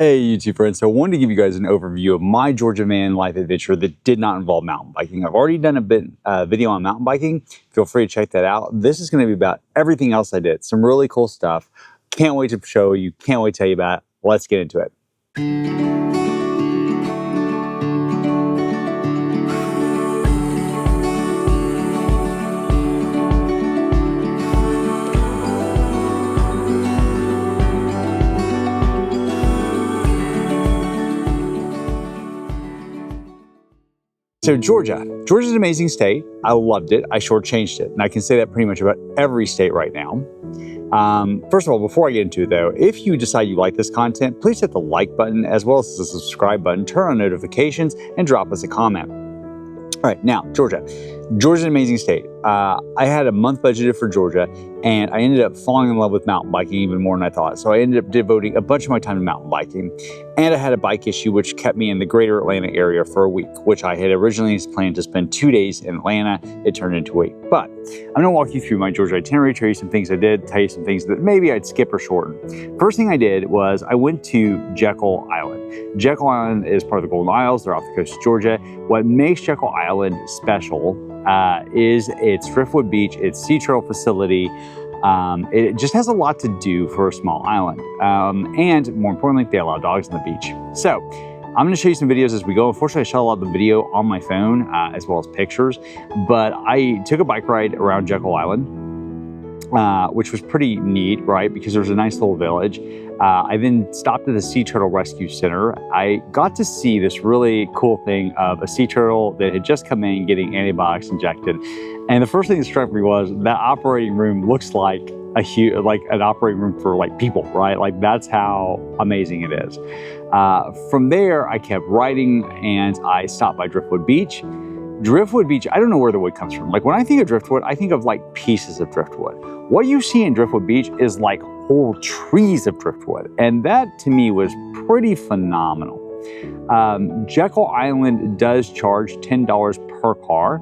Hey YouTube friends, so I wanted to give you guys an overview of my Georgia van life adventure that did not involve mountain biking. I've already done a video on mountain biking. Feel free to check that out. This is going to be about everything else I did. Some really cool stuff. Can't wait to show you. Can't wait to tell you about it. Let's get into it. So Georgia's an amazing state. I loved it. I shortchanged it. And I can say that pretty much about every state right now. First of all, before I get into it though, if you decide you like this content, please hit the like button as well as the subscribe button, turn on notifications, and drop us a comment. All right, now, Georgia's an amazing state. I had a month budgeted for Georgia, and I ended up falling in love with mountain biking even more than I thought. So I ended up devoting a bunch of my time to mountain biking. And I had a bike issue which kept me in the greater Atlanta area for a week, which I had originally planned to spend 2 days in Atlanta. It turned into a week. But I'm gonna walk you through my Georgia itinerary, tell you some things I did, tell you some things that maybe I'd skip or shorten. First thing I did was I went to Jekyll Island. Jekyll Island is part of the Golden Isles. They're off the coast of Georgia. What makes Jekyll Island special is its driftwood beach, its sea trail facility. It just has a lot to do for a small island. And more importantly, they allow dogs on the beach. So I'm going to show you some videos as we go. Unfortunately, I shot a lot of the video on my phone as well as pictures, but I took a bike ride around Jekyll Island, which was pretty neat, right? Because there was a nice little village. I then stopped at the Sea Turtle Rescue Center. I got to see this really cool thing of a sea turtle that had just come in getting antibiotics injected. And the first thing that struck me was that operating room looks like an operating room for like people, right? Like that's how amazing it is. From there, I kept riding and I stopped by Driftwood Beach. Driftwood Beach, I don't know where the wood comes from. Like when I think of driftwood, I think of like pieces of driftwood. What you see in Driftwood Beach is like whole trees of driftwood. And that to me was pretty phenomenal. Jekyll Island does charge $10 per car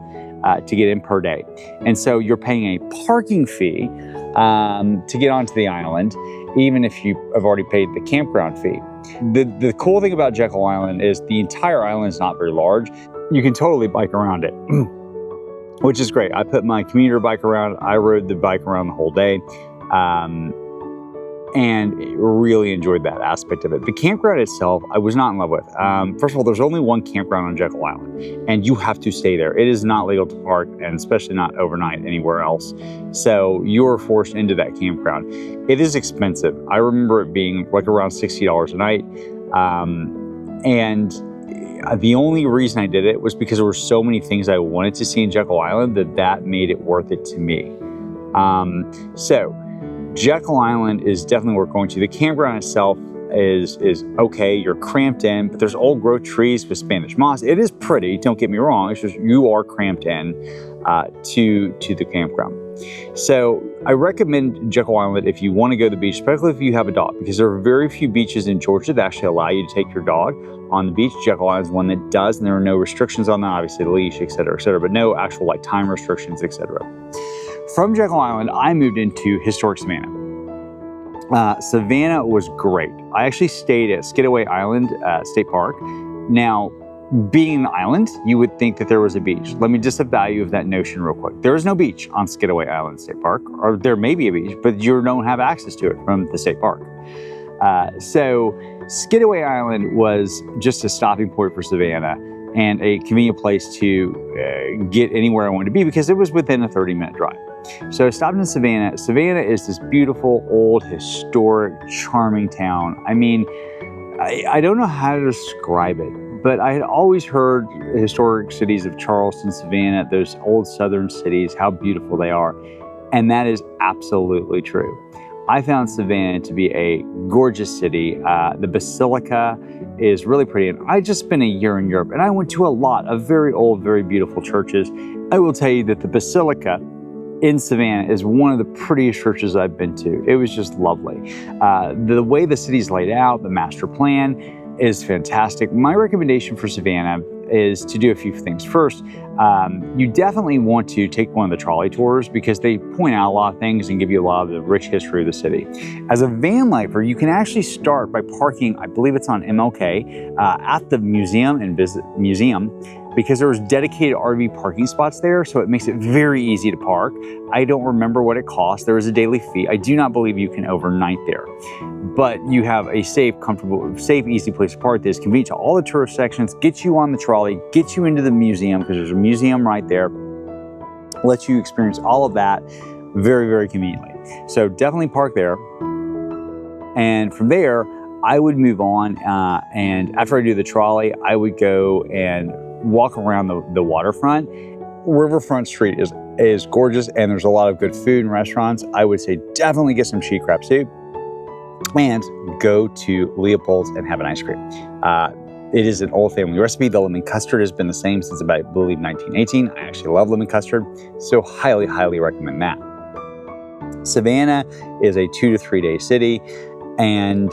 to get in per day. And so you're paying a parking fee to get onto the island, even if you have already paid the campground fee. The cool thing about Jekyll Island is the entire island is not very large. You can totally bike around it, which is great. I put my commuter bike around. I rode the bike around the whole day and really enjoyed that aspect of it. The campground itself, I was not in love with. First of all, there's only one campground on Jekyll Island, and you have to stay there. It is not legal to park, and especially not overnight anywhere else. So you're forced into that campground. It is expensive. I remember it being like around $60 a night. And the only reason I did it was because there were so many things I wanted to see in Jekyll Island that made it worth it to me. So Jekyll Island is definitely worth going to. The campground itself is okay. You're cramped in, but there's old growth trees with Spanish moss. It is pretty, don't get me wrong. It's just you are cramped in to the campground. So I recommend Jekyll Island if you want to go to the beach, especially if you have a dog, because there are very few beaches in Georgia that actually allow you to take your dog on the beach. Jekyll Island is one that does, and there are no restrictions on that, obviously the leash, et cetera, but no actual like time restrictions, etc. From Jekyll Island, I moved into historic Savannah. Savannah was great. I actually stayed at Skidaway Island State Park. Now, being an island, you would think that there was a beach. Let me just value of that notion real quick. There is no beach on Skidaway Island State Park, or there may be a beach, but you don't have access to it from the state park. So Skidaway Island was just a stopping point for Savannah and a convenient place to get anywhere I wanted to be because it was within a 30-minute drive. So I stopped in Savannah. Savannah is this beautiful, old, historic, charming town. I mean, I don't know how to describe it, but I had always heard historic cities of Charleston, Savannah, those old southern cities, how beautiful they are. And that is absolutely true. I found Savannah to be a gorgeous city. The Basilica is really pretty. And I just spent a year in Europe and I went to a lot of very old, very beautiful churches. I will tell you that the Basilica in Savannah is one of the prettiest churches I've been to. It was just lovely. The way the city's laid out, the master plan is fantastic. My recommendation for Savannah is to do a few things. First, You definitely want to take one of the trolley tours because they point out a lot of things and give you a lot of the rich history of the city. As a van lifer, you can actually start by parking, I believe it's on MLK, at the museum and visit museum, because there's dedicated RV parking spots there, so it makes it very easy to park. I don't remember what it costs. There is a daily fee. I do not believe you can overnight there, but you have a safe, comfortable, easy place to park that is convenient to all the tourist sections, get you on the trolley, get you into the museum, because there's a museum right there, lets you experience all of that very, very conveniently. So definitely park there. And from there, I would move on, and after I do the trolley, I would go and walk around the waterfront. Riverfront Street is gorgeous, and there's a lot of good food and restaurants. I would say definitely get some cheese crab soup and go to Leopold's and have an ice cream. It is an old family recipe. The lemon custard has been the same since about, I believe, 1918. I actually love lemon custard, so highly, highly recommend that. Savannah is a 2 to 3 day city, and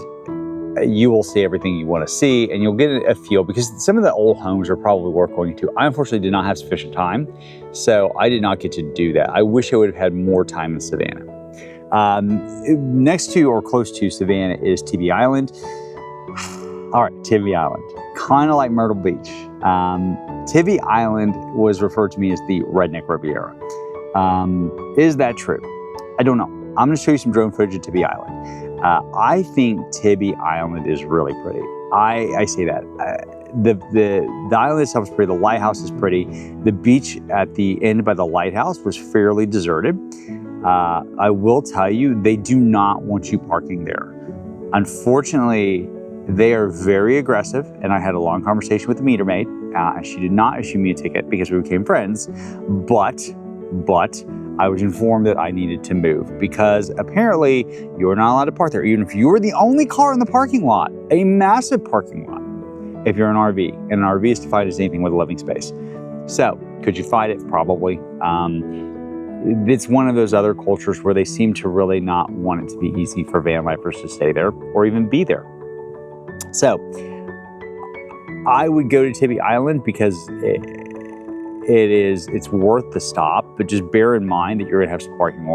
you will see everything you want to see, and you'll get a feel, because some of the old homes are probably worth going to. I unfortunately did not have sufficient time, so I did not get to do that. I wish I would have had more time in Savannah. Next to or close to Savannah is Tybee Island. All right, Tybee Island, kind of like Myrtle Beach. Tybee Island was referred to me as the Redneck Riviera. Is that true? I don't know. I'm going to show you some drone footage of Tybee Island. I think Tybee Island is really pretty. I say that. The island itself is pretty. The lighthouse is pretty. The beach at the end by the lighthouse was fairly deserted. I will tell you, they do not want you parking there. Unfortunately, they are very aggressive, and I had a long conversation with the meter maid. She did not issue me a ticket because we became friends, but I was informed that I needed to move, because apparently you're not allowed to park there, even if you were the only car in the parking lot, a massive parking lot, if you're an RV. And an RV is defined as anything with a living space. So could you fight it? Probably. It's one of those other cultures where they seem to really not want it to be easy for van lifers to stay there or even be there. So I would go to Tybee Island because it's worth the stop, but just bear in mind that you're gonna have some parking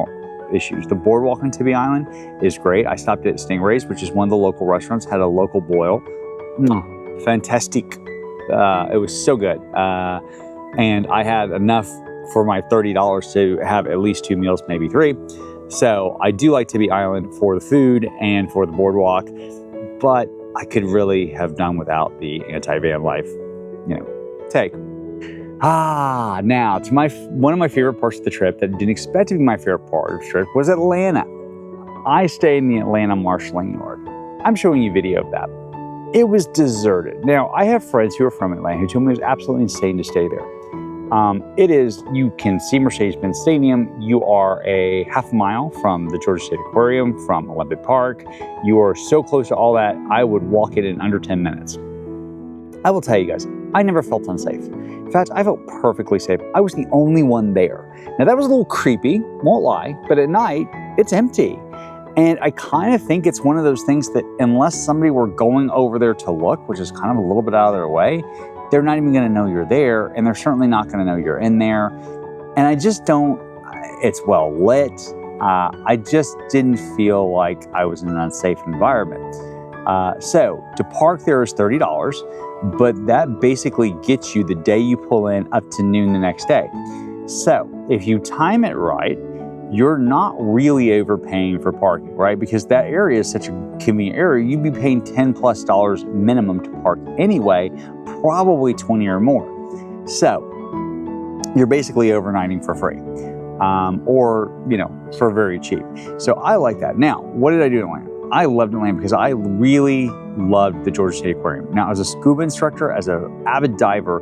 issues. The boardwalk on Tybee Island is great. I stopped at Stingray's, which is one of the local restaurants, had a local boil. Fantastic. It was so good. And I had enough for my $30 to have at least 2 meals, maybe 3. So I do like Tybee Island for the food and for the boardwalk, but I could really have done without the anti-van life, take. Now to one of my favorite parts of the trip that didn't expect to be my favorite part of the trip was Atlanta. I stayed in the Atlanta Marshalling Yard. I'm showing you video of that. It was deserted. Now, I have friends who are from Atlanta who told me it was absolutely insane to stay there. You can see Mercedes-Benz Stadium. You are a half mile from the Georgia State Aquarium, from Olympic Park. You are so close to all that, I would walk it in under 10 minutes. I will tell you guys, I never felt unsafe. In fact, I felt perfectly safe. I was the only one there. Now that was a little creepy, won't lie, but at night, it's empty. And I kind of think it's one of those things that unless somebody were going over there to look, which is kind of a little bit out of their way, they're not even gonna know you're there, and they're certainly not gonna know you're in there. And I just don't, it's well lit. I just didn't feel like I was in an unsafe environment. So to park there is $30, but that basically gets you the day you pull in up to noon the next day. So if you time it right, you're not really overpaying for parking, right? Because that area is such a convenient area, you'd be paying $10+ minimum to park anyway, probably 20 or more. So you're basically overnighting for free, or for very cheap. So I like that. Now, what did I do in Atlanta? I loved Atlanta because I really loved the Georgia State Aquarium. Now, as a scuba instructor, as an avid diver,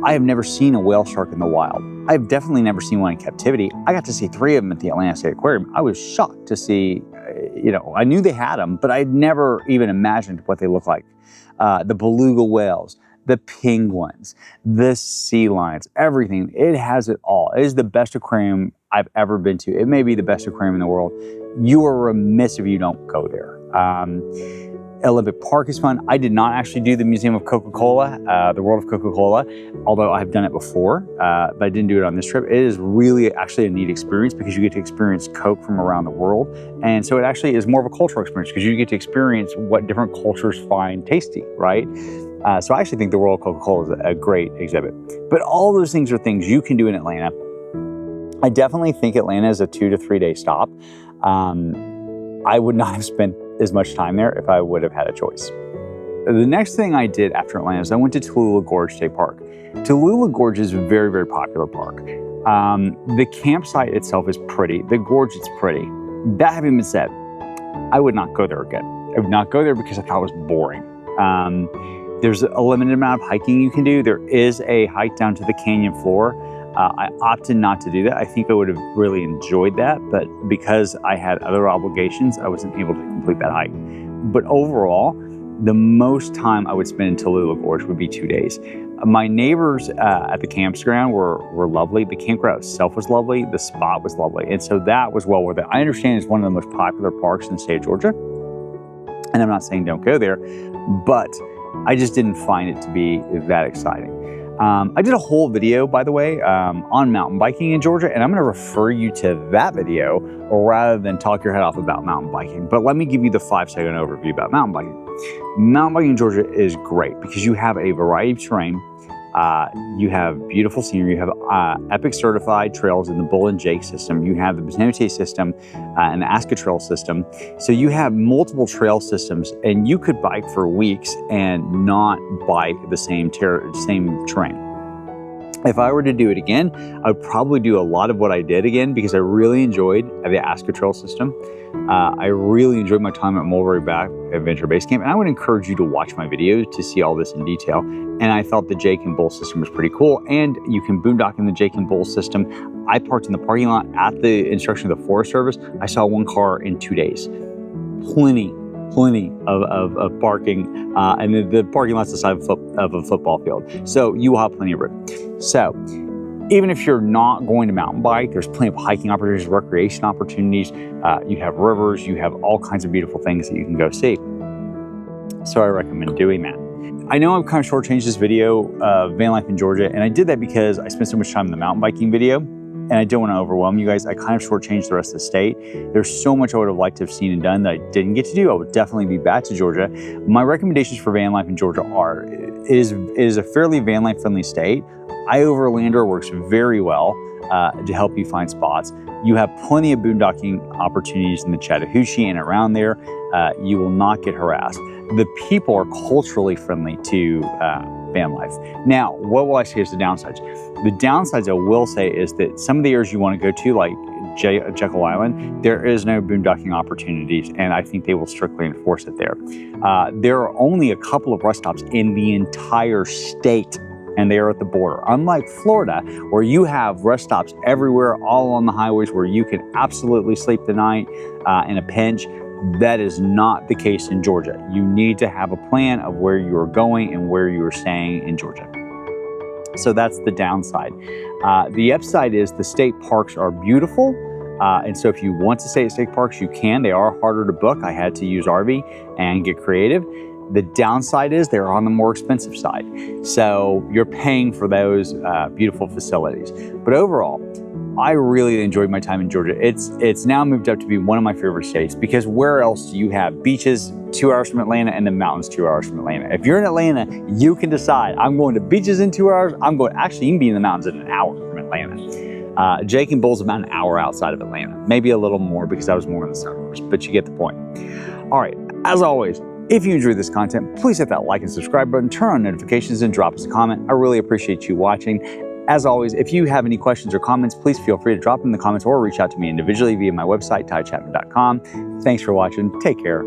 I have never seen a whale shark in the wild. I've definitely never seen one in captivity. I got to see 3 of them at the Atlanta State Aquarium. I was shocked to see, I knew they had them, but I'd never even imagined what they look like. The beluga whales, the penguins, the sea lions, everything. It has it all. It is the best aquarium I've ever been to. It may be the best aquarium in the world. You are remiss if you don't go there. Olympic Park is fun. I did not actually do the Museum of Coca-Cola, the World of Coca-Cola, although I've done it before, but I didn't do it on this trip. It is really actually a neat experience because you get to experience Coke from around the world. And so it actually is more of a cultural experience because you get to experience what different cultures find tasty, right? So I actually think the World of Coca-Cola is a great exhibit. But all those things are things you can do in Atlanta. I definitely think Atlanta is a 2 to 3 day stop. I would not have spent as much time there if I would have had a choice. The next thing I did after Atlanta is I went to Tallulah Gorge State Park. Tallulah Gorge is a very, very popular park. The campsite itself is pretty. The gorge is pretty. That having been said, I would not go there again. I would not go there because I thought it was boring. There's a limited amount of hiking you can do. There is a hike down to the canyon floor. I opted not to do that. I think I would have really enjoyed that, but because I had other obligations, I wasn't able to complete that hike. But overall, the most time I would spend in Tallulah Gorge would be 2 days. My neighbors at the campground were lovely. The campground itself was lovely. The spot was lovely. And so that was well worth it. I understand it's one of the most popular parks in the state of Georgia. And I'm not saying don't go there, but I just didn't find it to be that exciting. I did a whole video, by the way, on mountain biking in Georgia, and I'm going to refer you to that video rather than talk your head off about mountain biking. But let me give you the 5-second overview about mountain biking. Mountain biking in Georgia is great because you have a variety of terrain. You have beautiful scenery. You have epic certified trails in the Bull and Jake system. You have the Botanote system and the Aska Trail system. So you have multiple trail systems, and you could bike for weeks and not bike the same terrain. If I were to do it again, I would probably do a lot of what I did again because I really enjoyed the Aska Trail system. I really enjoyed my time at Mulberry Back Adventure Base Camp, and I would encourage you to watch my videos to see all this in detail. And I thought the Jake and Bull system was pretty cool, and you can boondock in the Jake and Bull system. I parked in the parking lot at the instruction of the Forest Service. I saw one car in 2 days. Plenty of parking, and the parking lot's the size of a football field. So you will have plenty of room. So even if you're not going to mountain bike, there's plenty of hiking opportunities, recreation opportunities. You have rivers, you have all kinds of beautiful things that you can go see. So I recommend doing that. I know I've kind of shortchanged this video of van life in Georgia, and I did that because I spent so much time in the mountain biking video, and I don't want to overwhelm you guys. I kind of shortchanged the rest of the state. There's so much I would have liked to have seen and done that I didn't get to do. I would definitely be back to Georgia. My recommendations for van life in Georgia are, it is a fairly van life friendly state. iOverlander works very well to help you find spots. You have plenty of boondocking opportunities in the Chattahoochee and around there. You will not get harassed. The people are culturally friendly to van life. Now, what will I say is the downsides? The downsides I will say is that some of the areas you want to go to, like Jekyll Island, there is no boondocking opportunities, and I think they will strictly enforce it there. There are only a couple of rest stops in the entire state, and they are at the border. Unlike Florida, where you have rest stops everywhere, all on the highways, where you can absolutely sleep the night in a pinch. That is not the case in Georgia. You need to have a plan of where you are going and where you are staying in Georgia. So that's the downside. The upside is the state parks are beautiful. And so if you want to stay at state parks, you can. They are harder to book. I had to use RV and get creative. The downside is they're on the more expensive side. So you're paying for those beautiful facilities. But overall, I really enjoyed my time in Georgia. It's now moved up to be one of my favorite states because where else do you have beaches 2 hours from Atlanta and the mountains 2 hours from Atlanta? If you're in Atlanta, you can decide, I'm going to beaches in 2 hours. Actually, you can be in the mountains in an hour from Atlanta. Jake and Bull's about an hour outside of Atlanta, maybe a little more because I was more in the suburbs, but you get the point. All right, as always, if you enjoyed this content, please hit that like and subscribe button, turn on notifications, and drop us a comment. I really appreciate you watching. As always, if you have any questions or comments, please feel free to drop them in the comments or reach out to me individually via my website, tychapman.com. Thanks for watching. Take care.